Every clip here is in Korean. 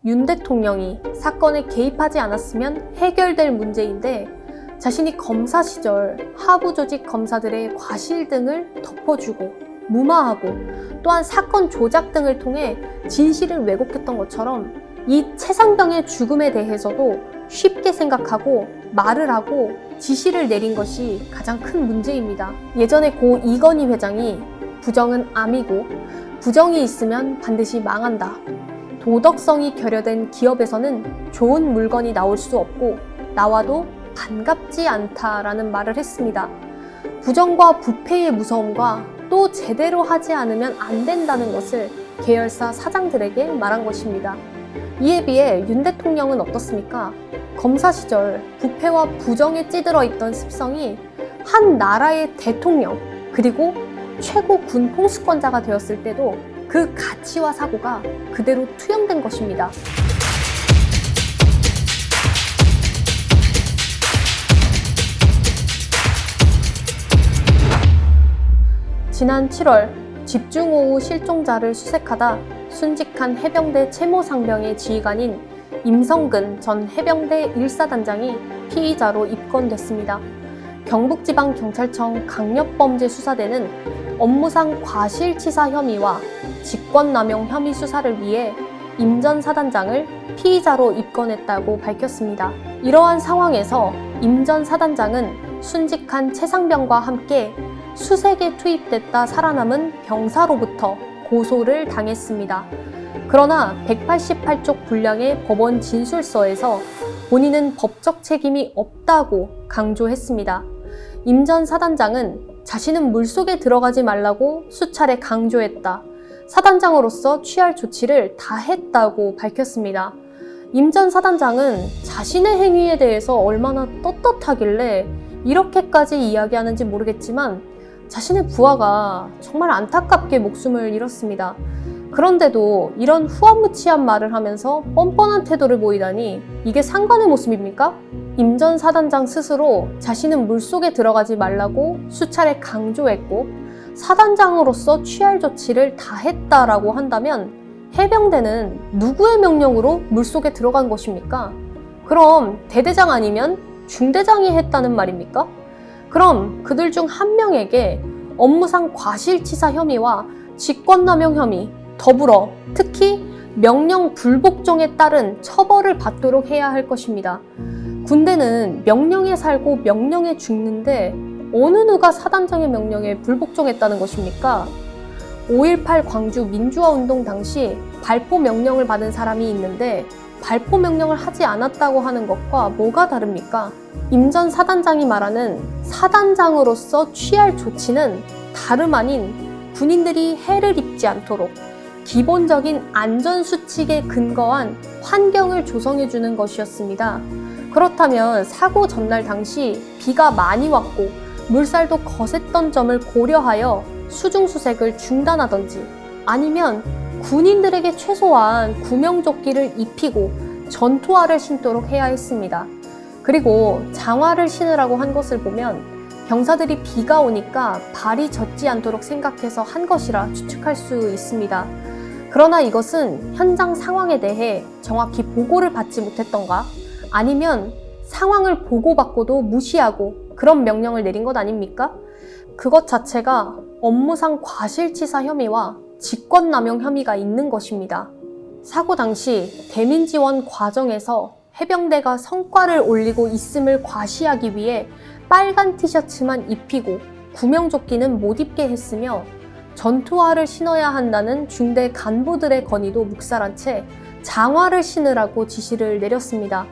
윤 대통령이 사건에 개입하지 않았으면 해결될 문제인데 자신이 검사 시절 하부 조직 검사들의 과실 등을 덮어주고 무마하고 또한 사건 조작 등을 통해 진실을 왜곡했던 것처럼 이 최상병의 죽음에 대해서도 쉽게 생각하고 말을 하고 지시를 내린 것이 가장 큰 문제입니다. 예전에 고 이건희 회장이 부정은 암이고 부정이 있으면 반드시 망한다. 도덕성이 결여된 기업에서는 좋은 물건이 나올 수 없고 나와도 반갑지 않다라는 말을 했습니다. 부정과 부패의 무서움과 또 제대로 하지 않으면 안 된다는 것을 계열사 사장들에게 말한 것입니다. 이에 비해 윤 대통령은 어떻습니까? 검사 시절 부패와 부정에 찌들어 있던 습성이 한 나라의 대통령 그리고 최고 군 통수권자가 되었을 때도 그 가치와 사고가 그대로 투영된 것입니다. 지난 7월 집중호우 실종자를 수색하다 순직한 해병대 채모상병의 지휘관인 임성근 전 해병대 1사단장이 피의자로 입건됐습니다. 경북지방경찰청 강력범죄수사대는 업무상 과실치사 혐의와 직권남용 혐의 수사를 위해 임 전 사단장을 피의자로 입건했다고 밝혔습니다. 이러한 상황에서 임 전 사단장은 순직한 최상병과 함께 수색에 투입됐다 살아남은 병사로부터 고소를 당했습니다. 그러나 188쪽 분량의 법원 진술서에서 본인은 법적 책임이 없다고 강조했습니다. 임 전 사단장은 자신은 물속에 들어가지 말라고 수차례 강조했다. 사단장으로서 취할 조치를 다 했다고 밝혔습니다. 임 전 사단장은 자신의 행위에 대해서 얼마나 떳떳하길래 이렇게까지 이야기하는지 모르겠지만 자신의 부하가 정말 안타깝게 목숨을 잃었습니다. 그런데도 이런 후안무치한 말을 하면서 뻔뻔한 태도를 보이다니 이게 상관의 모습입니까? 임 전 사단장 스스로 자신은 물속에 들어가지 말라고 수차례 강조했고 사단장으로서 취할 조치를 다 했다라고 한다면 해병대는 누구의 명령으로 물속에 들어간 것입니까? 그럼 대대장 아니면 중대장이 했다는 말입니까? 그럼 그들 중 한 명에게 업무상 과실치사 혐의와 직권남용 혐의, 더불어 특히 명령 불복종에 따른 처벌을 받도록 해야 할 것입니다. 군대는 명령에 살고 명령에 죽는데 어느 누가 사단장의 명령에 불복종했다는 것입니까? 5.18 광주 민주화운동 당시 발포 명령을 받은 사람이 있는데 발포 명령을 하지 않았다고 하는 것과 뭐가 다릅니까? 임 전 사단장이 말하는 사단장으로서 취할 조치는 다름 아닌 군인들이 해를 입지 않도록 기본적인 안전수칙에 근거한 환경을 조성해주는 것이었습니다. 그렇다면 사고 전날 당시 비가 많이 왔고 물살도 거셌던 점을 고려하여 수중수색을 중단하던지 아니면 군인들에게 최소한 구명조끼를 입히고 전투화를 신도록 해야 했습니다. 그리고 장화를 신으라고 한 것을 보면 병사들이 비가 오니까 발이 젖지 않도록 생각해서 한 것이라 추측할 수 있습니다. 그러나 이것은 현장 상황에 대해 정확히 보고를 받지 못했던가 아니면 상황을 보고받고도 무시하고 그런 명령을 내린 것 아닙니까? 그것 자체가 업무상 과실치사 혐의와 직권남용 혐의가 있는 것입니다. 사고 당시 대민지원 과정에서 해병대가 성과를 올리고 있음을 과시하기 위해 빨간 티셔츠만 입히고 구명조끼는 못 입게 했으며 전투화를 신어야 한다는 중대 간부들의 건의도 묵살한 채 장화를 신으라고 지시를 내렸습니다.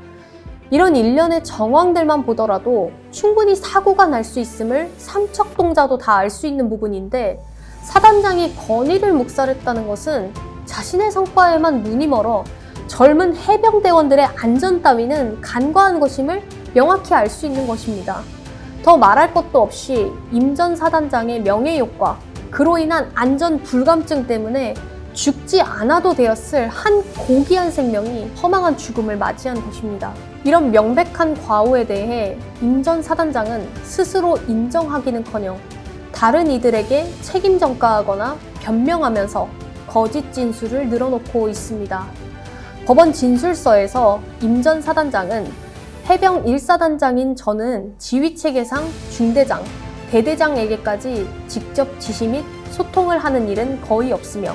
이런 일련의 정황들만 보더라도 충분히 사고가 날 수 있음을 삼척동자도 다 알 수 있는 부분인데 사단장이 건의를 묵살했다는 것은 자신의 성과에만 눈이 멀어 젊은 해병대원들의 안전 따위는 간과한 것임을 명확히 알 수 있는 것입니다. 더 말할 것도 없이 임 전 사단장의 명예욕과 그로 인한 안전 불감증 때문에 죽지 않아도 되었을 한 고귀한 생명이 허망한 죽음을 맞이한 것입니다. 이런 명백한 과오에 대해 임 전 사단장은 스스로 인정하기는커녕 다른 이들에게 책임 전가하거나 변명하면서 거짓 진술을 늘어놓고 있습니다. 법원 진술서에서 임 전 사단장은 해병 1사단장인 저는 지휘체계상 중대장, 대대장에게까지 직접 지시 및 소통을 하는 일은 거의 없으며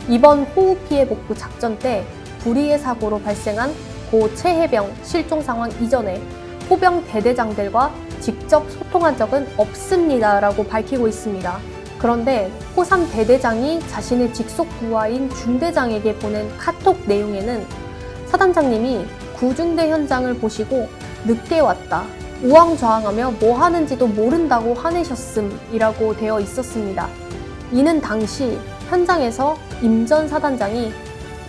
이번 호우 피해 복구 작전 때 불의의 사고로 발생한 고 최해병 실종 상황 이전에 포병 대대장들과 직접 소통한 적은 없습니다 라고 밝히고 있습니다. 그런데 호3 대대장이 자신의 직속 부하인 중대장에게 보낸 카톡 내용에는 사단장님이 구중대 현장을 보시고 늦게 왔다, 우왕좌왕하며 뭐 하는지도 모른다고 화내셨음이라고 되어 있었습니다. 이는 당시 현장에서 임 전 사단장이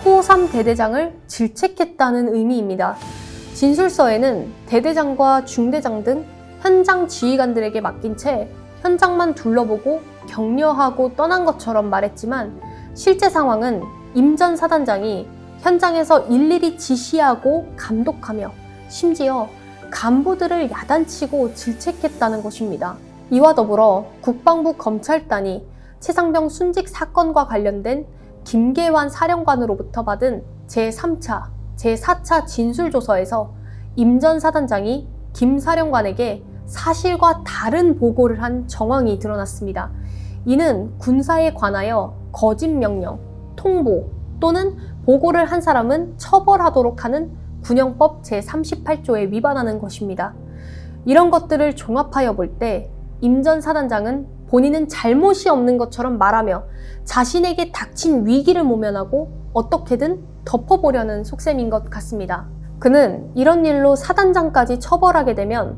호3 대대장을 질책했다는 의미입니다. 진술서에는 대대장과 중대장 등 현장 지휘관들에게 맡긴 채 현장만 둘러보고 격려하고 떠난 것처럼 말했지만 실제 상황은 임 전 사단장이 현장에서 일일이 지시하고 감독하며 심지어 간부들을 야단치고 질책했다는 것입니다. 이와 더불어 국방부 검찰단이 최상병 순직 사건과 관련된 김계환 사령관으로부터 받은 제3차, 제4차 진술조서에서 임 전 사단장이 김 사령관에게 사실과 다른 보고를 한 정황이 드러났습니다. 이는 군사에 관하여 거짓 명령, 통보 또는 보고를 한 사람은 처벌하도록 하는 군형법 제38조에 위반하는 것입니다. 이런 것들을 종합하여 볼 때 임 전 사단장은 본인은 잘못이 없는 것처럼 말하며 자신에게 닥친 위기를 모면하고 어떻게든 덮어보려는 속셈인 것 같습니다. 그는 이런 일로 사단장까지 처벌하게 되면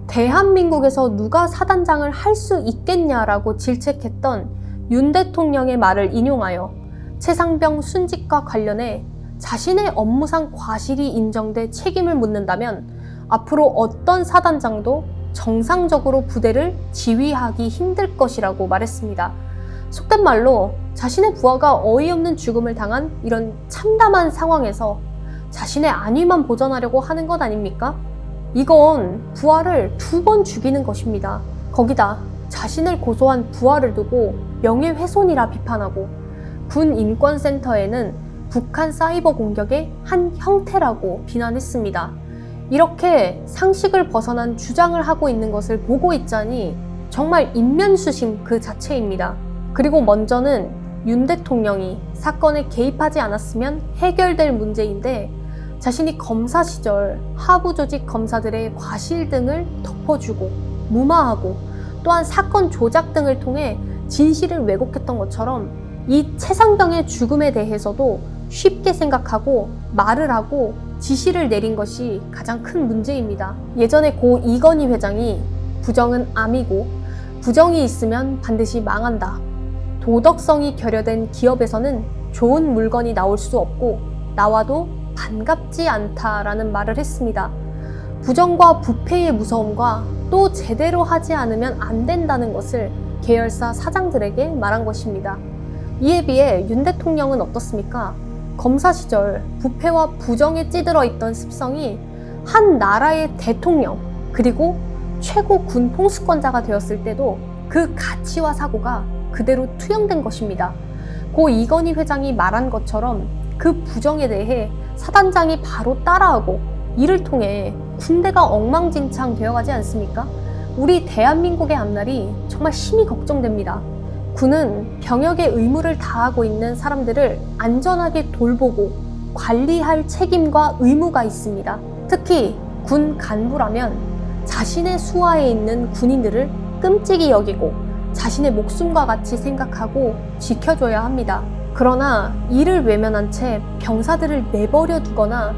대한민국에서 누가 사단장을 할 수 있겠냐라고 질책했던 윤 대통령의 말을 인용하여 최상병 순직과 관련해 자신의 업무상 과실이 인정돼 책임을 묻는다면 앞으로 어떤 사단장도 정상적으로 부대를 지휘하기 힘들 것이라고 말했습니다. 속된 말로 자신의 부하가 어이없는 죽음을 당한 이런 참담한 상황에서 자신의 안위만 보전하려고 하는 것 아닙니까? 이건 부하를 2번 죽이는 것입니다. 거기다 자신을 고소한 부하를 두고 명예훼손이라 비판하고 군 인권센터에는 북한 사이버 공격의 한 형태라고 비난했습니다. 이렇게 상식을 벗어난 주장을 하고 있는 것을 보고 있자니 정말 인면수심 그 자체입니다. 그리고 먼저는 윤 대통령이 사건에 개입하지 않았으면 해결될 문제인데 자신이 검사 시절 하부 조직 검사들의 과실 등을 덮어주고 무마하고 또한 사건 조작 등을 통해 진실을 왜곡했던 것처럼 이 최상병의 죽음에 대해서도 쉽게 생각하고 말을 하고 지시를 내린 것이 가장 큰 문제입니다. 예전에 고 이건희 회장이 부정은 암이고 부정이 있으면 반드시 망한다. 도덕성이 결여된 기업에서는 좋은 물건이 나올 수 없고 나와도 반갑지 않다라는 말을 했습니다. 부정과 부패의 무서움과 또 제대로 하지 않으면 안 된다는 것을 계열사 사장들에게 말한 것입니다. 이에 비해 윤 대통령은 어떻습니까? 검사 시절 부패와 부정에 찌들어 있던 습성이 한 나라의 대통령 그리고 최고 군 통수권자가 되었을 때도 그 가치와 사고가 그대로 투영된 것입니다. 고 이건희 회장이 말한 것처럼 그 부정에 대해 사단장이 바로 따라하고 이를 통해 군대가 엉망진창 되어가지 않습니까? 우리 대한민국의 앞날이 정말 심히 걱정됩니다. 군은 병역의 의무를 다하고 있는 사람들을 안전하게 돌보고 관리할 책임과 의무가 있습니다. 특히 군 간부라면 자신의 수하에 있는 군인들을 끔찍이 여기고 자신의 목숨과 같이 생각하고 지켜줘야 합니다. 그러나 이를 외면한 채 병사들을 내버려 두거나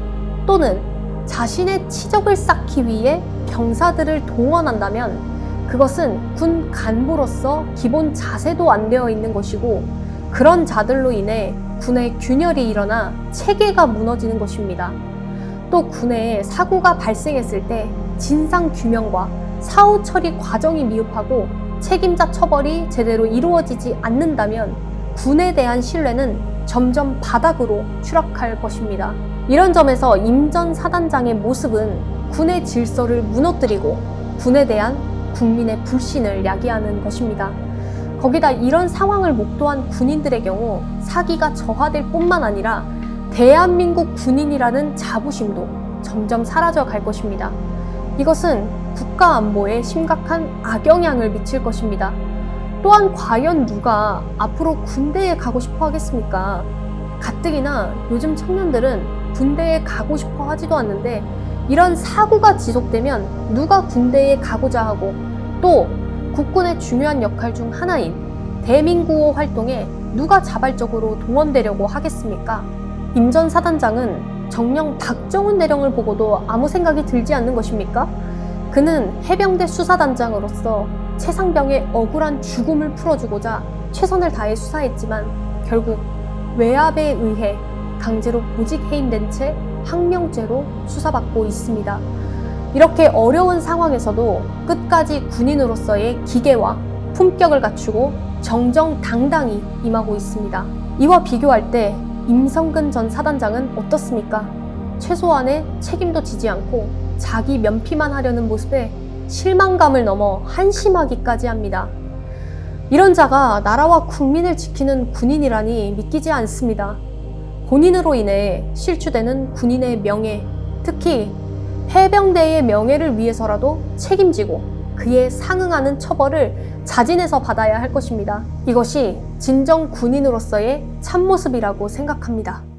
또는 자신의 치적을 쌓기 위해 병사들을 동원한다면 그것은 군 간부로서 기본 자세도 안 되어 있는 것이고 그런 자들로 인해 군의 균열이 일어나 체계가 무너지는 것입니다. 또 군내에 사고가 발생했을 때 진상 규명과 사후 처리 과정이 미흡하고 책임자 처벌이 제대로 이루어지지 않는다면 군에 대한 신뢰는 점점 바닥으로 추락할 것입니다. 이런 점에서 임 전 사단장의 모습은 군의 질서를 무너뜨리고 군에 대한 국민의 불신을 야기하는 것입니다. 거기다 이런 상황을 목도한 군인들의 경우 사기가 저하될 뿐만 아니라 대한민국 군인이라는 자부심도 점점 사라져 갈 것입니다. 이것은 국가 안보에 심각한 악영향을 미칠 것입니다. 또한 과연 누가 앞으로 군대에 가고 싶어 하겠습니까? 가뜩이나 요즘 청년들은 군대에 가고 싶어 하지도 않는데 이런 사고가 지속되면 누가 군대에 가고자 하고 또 국군의 중요한 역할 중 하나인 대민구호 활동에 누가 자발적으로 동원되려고 하겠습니까? 임 전 사단장은 정녕 박정훈 대령을 보고도 아무 생각이 들지 않는 것입니까? 그는 해병대 수사단장으로서 최상병의 억울한 죽음을 풀어주고자 최선을 다해 수사했지만 결국 외압에 의해 강제로 보직 해임된 채 항명죄로 수사받고 있습니다. 이렇게 어려운 상황에서도 끝까지 군인으로서의 기계와 품격을 갖추고 정정당당히 임하고 있습니다. 이와 비교할 때 임성근 전 사단장은 어떻습니까? 최소한의 책임도 지지 않고 자기 면피만 하려는 모습에 실망감을 넘어 한심하기까지 합니다. 이런 자가 나라와 국민을 지키는 군인이라니 믿기지 않습니다. 본인으로 인해 실추되는 군인의 명예, 특히 해병대의 명예를 위해서라도 책임지고 그에 상응하는 처벌을 자진해서 받아야 할 것입니다. 이것이 진정 군인으로서의 참모습이라고 생각합니다.